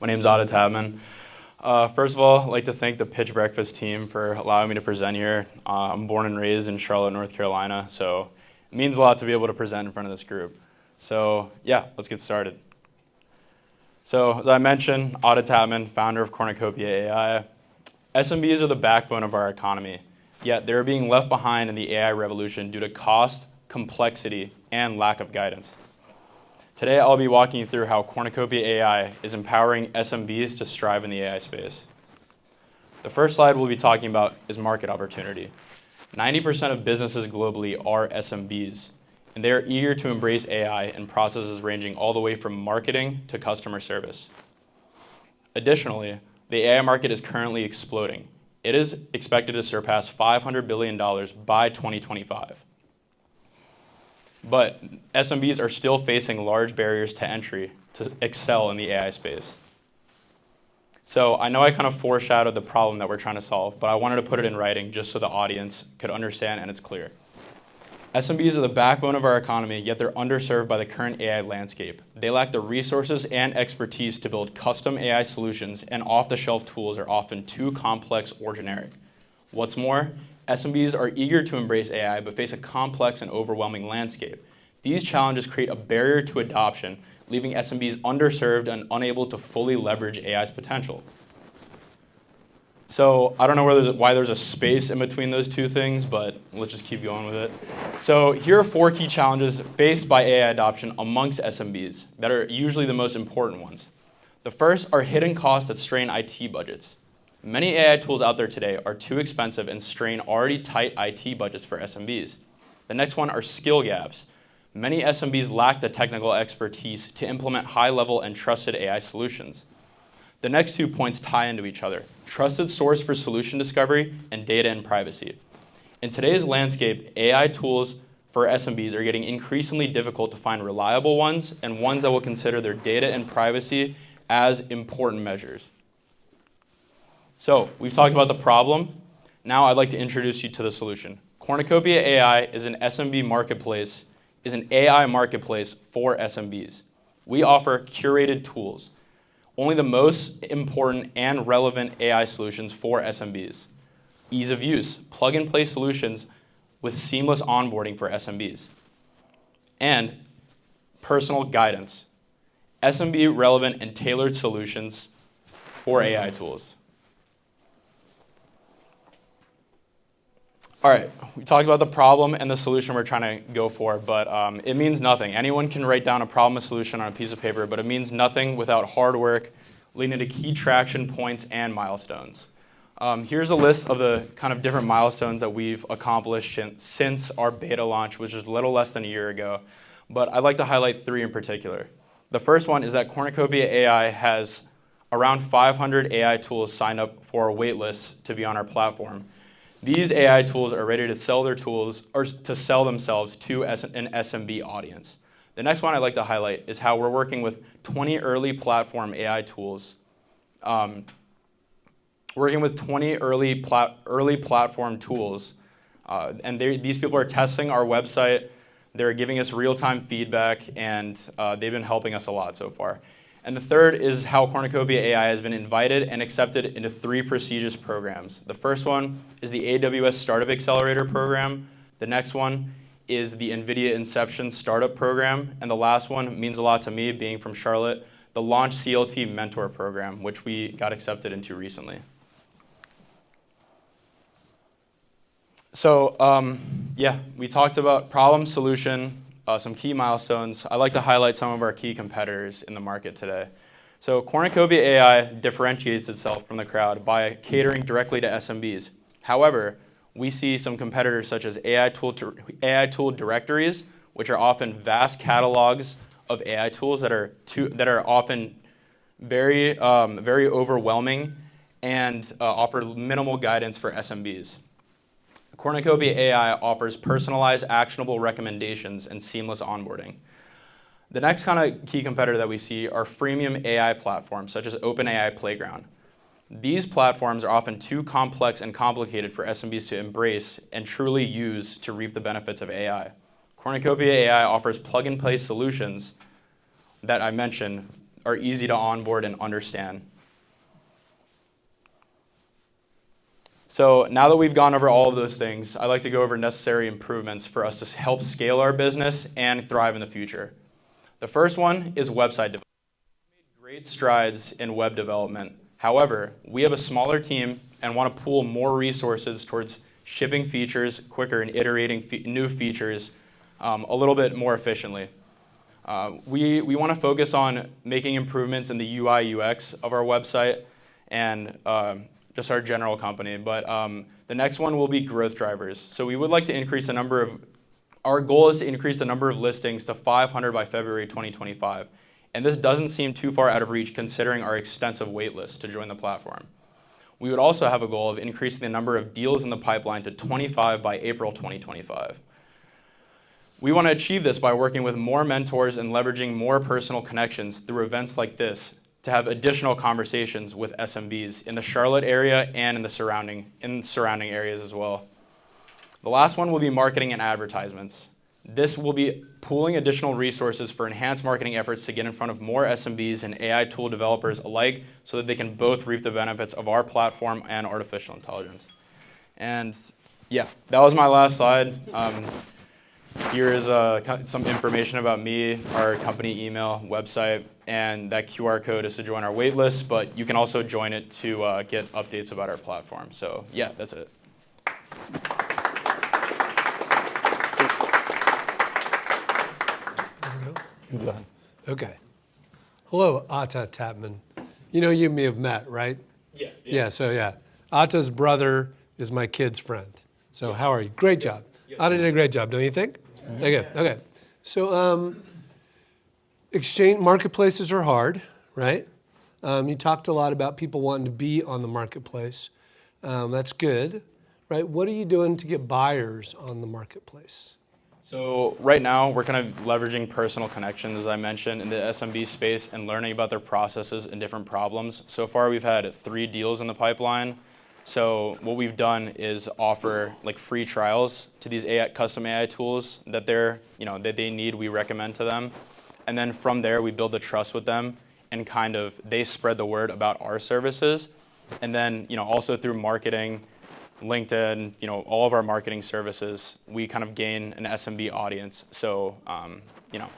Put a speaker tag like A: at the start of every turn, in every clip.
A: My name's Ada Tabman. First of all, I'd like to thank the PitchBreakfast team for allowing me to present here. I'm born and raised in Charlotte, North Carolina, so it means a lot to be able to present in front of this group. So yeah, let's get started. So as I mentioned, Ada Tabman, founder of Cornucopia AI. SMBs are the backbone of our economy, yet they're being left behind in the AI revolution due to cost, complexity, and lack of guidance. Today, I'll be walking you through how Cornucopia AI is empowering SMBs to strive in the AI space. The first slide we'll be talking about is market opportunity. 90% of businesses globally are SMBs, and they are eager to embrace AI in processes ranging all the way from marketing to customer service. Additionally, the AI market is currently exploding. It is expected to surpass $500 billion by 2025. But SMBs are still facing large barriers to entry to excel in the AI space. So I know I kind of foreshadowed the problem that we're trying to solve, but I wanted to put it in writing just so the audience could understand and it's clear. SMBs are the backbone of our economy, yet they're underserved by the current AI landscape. They lack the resources and expertise to build custom AI solutions, and off-the-shelf tools are often too complex or generic. What's more, SMBs are eager to embrace AI, but face a complex and overwhelming landscape. These challenges create a barrier to adoption, leaving SMBs underserved and unable to fully leverage AI's potential. So I don't know why there's a space in between those two things, but let's just keep going with it. So here are 4 key challenges faced by AI adoption amongst SMBs that are usually the most important ones. The first are hidden costs that strain IT budgets. Many AI tools out there today are too expensive and strain already tight IT budgets for SMBs. The next one are skill gaps. Many SMBs lack the technical expertise to implement high-level and trusted AI solutions. The next 2 points tie into each other: trusted source for solution discovery and data and privacy. In today's landscape, AI tools for SMBs are getting increasingly difficult to find reliable ones and ones that will consider their data and privacy as important measures. So we've talked about the problem. Now I'd like to introduce you to the solution. Cornucopia AI is an SMB marketplace, is an AI marketplace for SMBs. We offer curated tools, only the most important and relevant AI solutions for SMBs. Ease of use, plug-and-play solutions with seamless onboarding for SMBs. And personal guidance, SMB relevant and tailored solutions for AI tools. All right, we talked about the problem and the solution we're trying to go for, but it means nothing. Anyone can write down a problem, a solution on a piece of paper, but it means nothing without hard work leading to key traction points and milestones. Here's a list of the kind of different milestones that we've accomplished since our beta launch, which was a little less than a year ago, but I'd like to highlight 3 in particular. The first one is that Cornucopia AI has around 500 AI tools signed up for a wait list to be on our platform. These AI tools are ready to sell their tools or to sell themselves to an SMB audience. The next one I'd like to highlight is how we're working with 20 early platform AI tools. Working with 20 early platform tools, and these people are testing our website. They're giving us real-time feedback, and they've been helping us a lot so far. And the third is how Cornucopia AI has been invited and accepted into 3 prestigious programs. The first one is the AWS Startup Accelerator program. The next one is the NVIDIA Inception Startup program. And the last one means a lot to me, being from Charlotte, the Launch CLT Mentor program, which we got accepted into recently. So yeah, we talked about problem, solution, some key milestones. I'd like to highlight some of our key competitors in the market today. So Cornucopia AI differentiates itself from the crowd by catering directly to SMBs. However, we see some competitors such as AI tool directories, which are often vast catalogs of AI tools that are often very overwhelming and offer minimal guidance for SMBs. Cornucopia AI offers personalized, actionable recommendations and seamless onboarding. The next kind of key competitor that we see are freemium AI platforms, such as OpenAI Playground. These platforms are often too complex and complicated for SMBs to embrace and truly use to reap the benefits of AI. Cornucopia AI offers plug-and-play solutions that I mentioned are easy to onboard and understand. So now that we've gone over all of those things, I'd like to go over necessary improvements for us to help scale our business and thrive in the future. The first one is website development. We made great strides in web development. However, we have a smaller team and want to pool more resources towards shipping features quicker and iterating new features a little bit more efficiently. We want to focus on making improvements in the UI UX of our website and just our general company. But the next one will be growth drivers. So we would like to increase the number of, our goal is to increase the number of listings to 500 by February 2025. And this doesn't seem too far out of reach considering our extensive wait list to join the platform. We would also have a goal of increasing the number of deals in the pipeline to 25 by April 2025. We want to achieve this by working with more mentors and leveraging more personal connections through events like this to have additional conversations with SMBs in the Charlotte area and in the surrounding areas as well. The last one will be marketing and advertisements. This will be pooling additional resources for enhanced marketing efforts to get in front of more SMBs and AI tool developers alike so that they can both reap the benefits of our platform and artificial intelligence. And yeah, that was my last slide. Here is some information about me, our company email, website, and that QR code is to join our wait list, but you can also join it to get updates about our platform. So yeah, that's it.
B: Go ahead. Okay. Hello, Atta Tapman. You know you and me have met, right?
A: Yeah.
B: Yeah. Atta's brother is my kid's friend. So how are you? Great job. Atta did a great job, don't you think? Okay. So exchange marketplaces are hard, right? You talked a lot about people wanting to be on the marketplace. That's good, right? What are you doing to get buyers on the marketplace?
A: So right now, we're kind of leveraging personal connections, as I mentioned, in the SMB space and learning about their processes and different problems. So far, we've had 3 deals in the pipeline. So what we've done is offer like free trials to these custom AI tools that that they need. We recommend to them, and then from there we build the trust with them, and kind of they spread the word about our services, and then also through marketing, LinkedIn, all of our marketing services, we kind of gain an SMB audience. So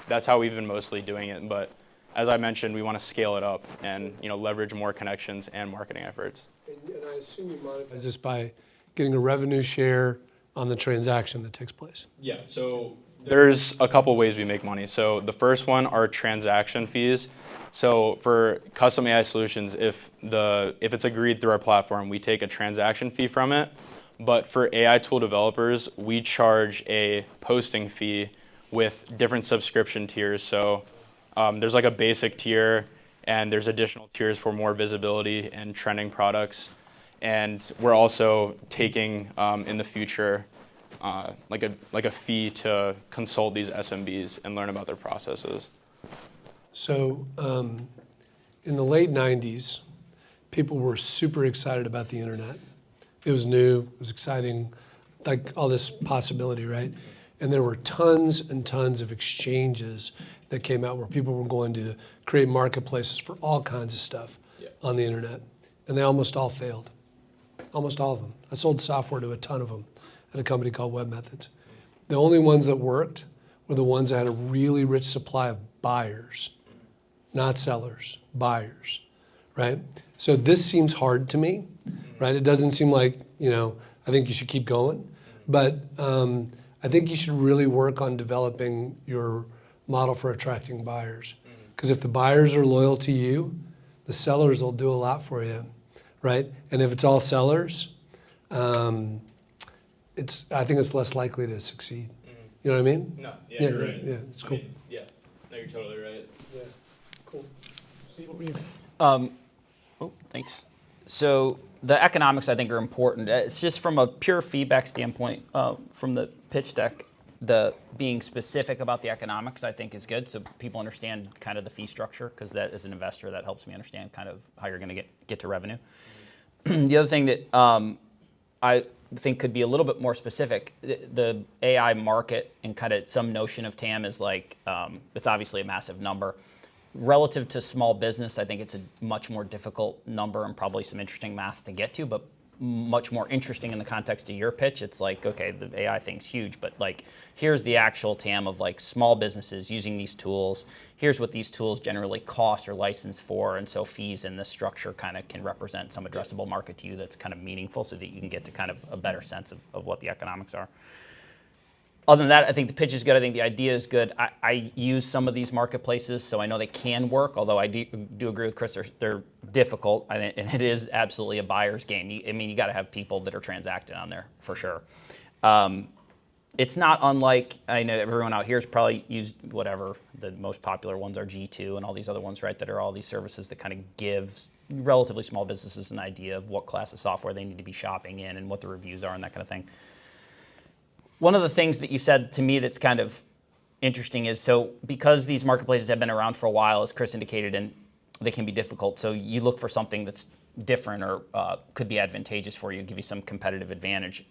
A: that's how we've been mostly doing it. But as I mentioned, we want to scale it up and leverage more connections and marketing efforts.
B: And I assume you monetize this by getting a revenue share on the transaction that takes place.
A: Yeah, so there's a couple ways we make money. So the first one are transaction fees. So for custom AI solutions, if it's agreed through our platform, we take a transaction fee from it. But for AI tool developers, we charge a posting fee with different subscription tiers. So there's like a basic tier, and there's additional tiers for more visibility and trending products. And we're also taking in the future like a fee to consult these SMBs and learn about their processes.
B: So in the late 90s, people were super excited about the internet. It was new, it was exciting, like all this possibility, right? And there were tons and tons of exchanges that came out where people were going to create marketplaces for all kinds of stuff on the internet. And they almost all failed. Almost all of them. I sold software to a ton of them at a company called Web Methods. The only ones that worked were the ones that had a really rich supply of buyers, not sellers, buyers, right? So this seems hard to me, right? It doesn't seem like, I think you should keep going, but I think you should really work on developing your model for attracting buyers. Because if the buyers are loyal to you, the sellers will do a lot for you, right? And if it's all sellers, I think it's less likely to succeed. You know what I mean?
A: No, yeah, you're right.
B: Yeah, it's cool.
A: No, you're totally right.
B: Yeah, cool. Steve, what were you?
C: Thanks. So the economics, I think, are important. It's just from a pure feedback standpoint, from the pitch deck, the being specific about the economics, I think, is good, so people understand kind of the fee structure, because that, as an investor, that helps me understand kind of how you're going to get to revenue. The other thing that I think could be a little bit more specific, the AI market and kind of some notion of TAM is like, it's obviously a massive number. relative to small business, I think it's a much more difficult number and probably some interesting math to get to, but much more interesting in the context of your pitch. It's like, okay, the AI thing's huge, but like, here's the actual TAM of like small businesses using these tools. Here's what these tools generally cost or license for, and so fees in this structure kind of can represent some addressable market to you that's kind of meaningful, so that you can get to kind of a better sense of what the economics are. Other than that, I think the pitch is good. I think the idea is good. I use some of these marketplaces, so I know they can work, although I do agree with Chris, they're difficult, and it is absolutely a buyer's game. You got to have people that are transacting on there, for sure. It's not unlike, I know everyone out here has probably used whatever, the most popular ones are G2 and all these other ones, right, that are all these services that kind of give relatively small businesses an idea of what class of software they need to be shopping in and what the reviews are and that kind of thing. One of the things that you said to me that's kind of interesting is, so because these marketplaces have been around for a while, as Chris indicated, and they can be difficult, so you look for something that's different or could be advantageous for you, give you some competitive advantage.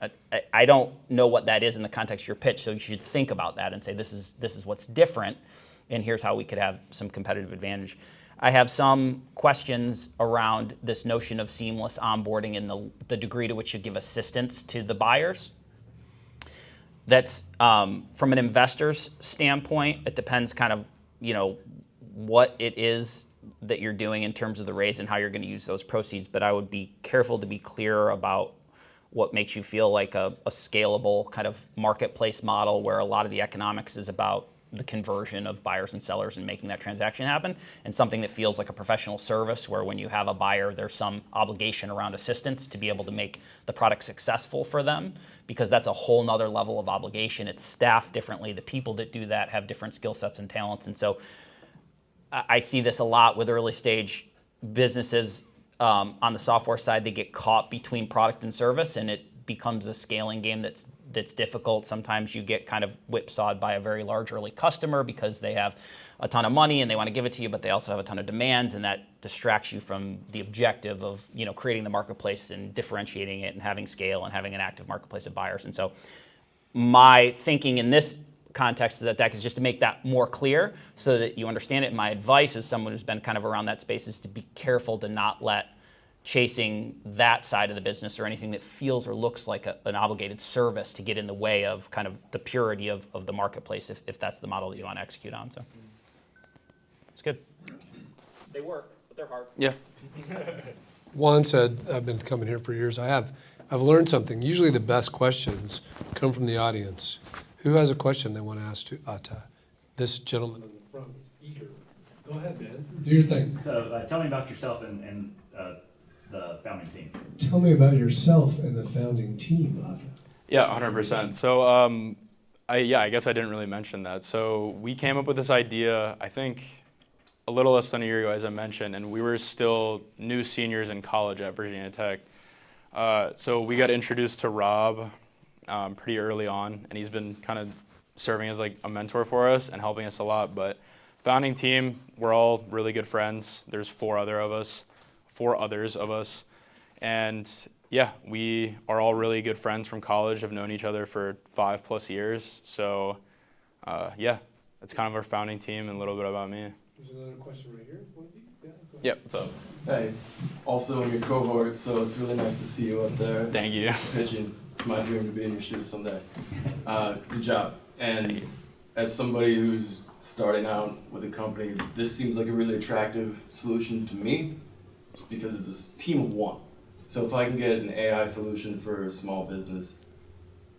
C: I don't know what that is in the context of your pitch, so you should think about that and say, this is what's different, and here's how we could have some competitive advantage. I have some questions around this notion of seamless onboarding and the degree to which you give assistance to the buyers. That's from an investor's standpoint, it depends kind of, what it is that you're doing in terms of the raise and how you're going to use those proceeds. But I would be careful to be clear about what makes you feel like a scalable kind of marketplace model where a lot of the economics is about the conversion of buyers and sellers and making that transaction happen, and something that feels like a professional service where when you have a buyer, there's some obligation around assistance to be able to make the product successful for them, because that's a whole nother level of obligation. It's staffed differently. The people that do that have different skill sets and talents. And so I see this a lot with early stage businesses on the software side. They get caught between product and service, and it becomes a scaling game that's difficult. Sometimes you get kind of whipsawed by a very large early customer because they have a ton of money and they want to give it to you, but they also have a ton of demands, and that distracts you from the objective of creating the marketplace and differentiating it and having scale and having an active marketplace of buyers. And so my thinking in this context of that deck is just to make that more clear so that you understand it. And my advice as someone who's been kind of around that space is to be careful to not let chasing that side of the business or anything that feels or looks like an obligated service to get in the way of kind of the purity of the marketplace, if that's the model that you want to execute on. So it's good. They work, but they're hard.
A: Yeah.
B: Juan said, I've been coming here for years. I've learned something. Usually the best questions come from the audience. Who has a question they want to ask to Ata? This gentleman in the front is eager. Go ahead, man. Do your thing.
D: So tell me about yourself and the founding team.
B: Tell me about yourself and the founding team, Ata.
A: Yeah, 100%. So I guess I didn't really mention that. So we came up with this idea, I think, a little less than a year ago, as I mentioned, and we were still new seniors in college at Virginia Tech. So we got introduced to Rob pretty early on, and he's been kind of serving as like a mentor for us and helping us a lot. But founding team, we're all really good friends. There's four others of us, and yeah, we are all really good friends from college. Have known each other for 5+ years. So yeah, that's kind of our founding team and a little bit about me.
B: There's another question right here. Yeah, go ahead.
A: Yep. What's up?
E: Hey, also in your cohort, so it's really nice to see you up there.
A: Thank you.
E: Pitching. It's my dream to be in your shoes someday. Good job. And as somebody who's starting out with a company, this seems like a really attractive solution to me because it's a team of one. So if I can get an AI solution for a small business,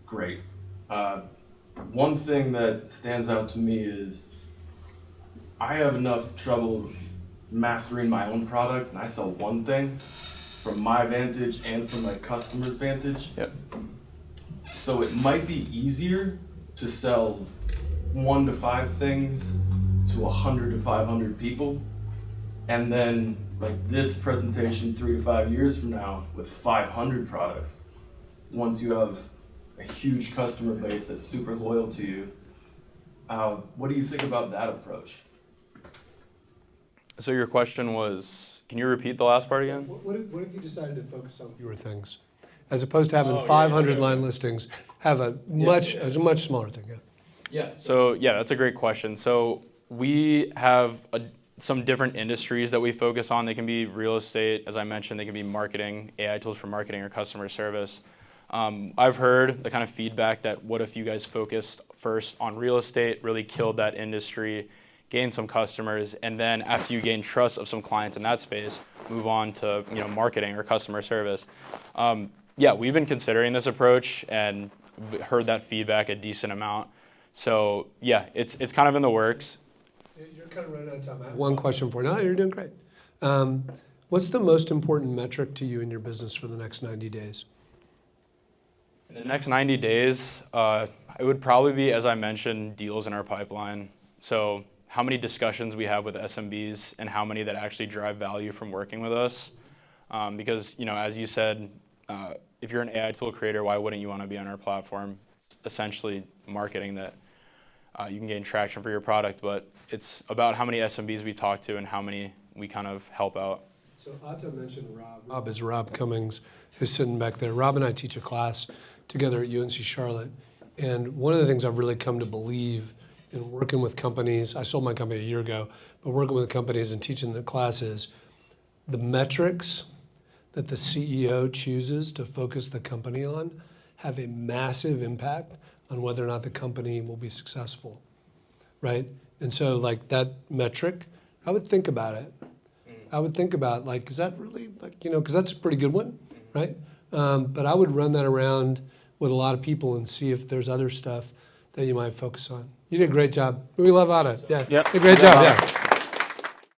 E: great. One thing that stands out to me is I have enough trouble mastering my own product, and I sell one thing from my vantage and from my customer's vantage.
A: Yep.
E: So it might be easier to sell 1 to 5 things to 100 to 500 people, and then like this presentation 3 to 5 years from now with 500 products. Once you have a huge customer base that's super loyal to you, what do you think about that approach?
A: So your question was, can you repeat the last part again?
B: What if you decided to focus on fewer things, as opposed to having 500 line listings? Have a much smaller thing. Yeah.
E: Yeah.
A: So yeah, that's a great question. So we have some different industries that we focus on. They can be real estate, as I mentioned, they can be marketing, AI tools for marketing or customer service. I've heard the kind of feedback that what if you guys focused first on real estate, really killed that industry, gained some customers, and then after you gain trust of some clients in that space, move on to marketing or customer service. Yeah, we've been considering this approach and heard that feedback a decent amount. So yeah, it's kind of in the works.
B: You're kind of running out of time. I have one question for you. No, you're doing great. What's the most important metric to you in your business for the next 90 days?
A: In the next 90 days, it would probably be, as I mentioned, deals in our pipeline. So how many discussions we have with SMBs and how many that actually drive value from working with us. Because, as you said, if you're an AI tool creator, why wouldn't you want to be on our platform? It's essentially marketing that you can gain traction for your product, but it's about how many SMBs we talk to and how many we kind of help out.
B: So Atta mentioned Rob. Rob is Rob Cummings, who's sitting back there. Rob and I teach a class together at UNC Charlotte. And one of the things I've really come to believe in working with companies, I sold my company a year ago, but working with companies and teaching the classes, the metrics that the CEO chooses to focus the company on have a massive impact on whether or not the company will be successful, right? And so like that metric, I would think about it. I would think about like, is that really like, because that's a pretty good one, right? But I would run that around with a lot of people and see if there's other stuff that you might focus on. You did a great job. We love Atta. Yeah,
C: Yep.
B: Did a great job. Yeah.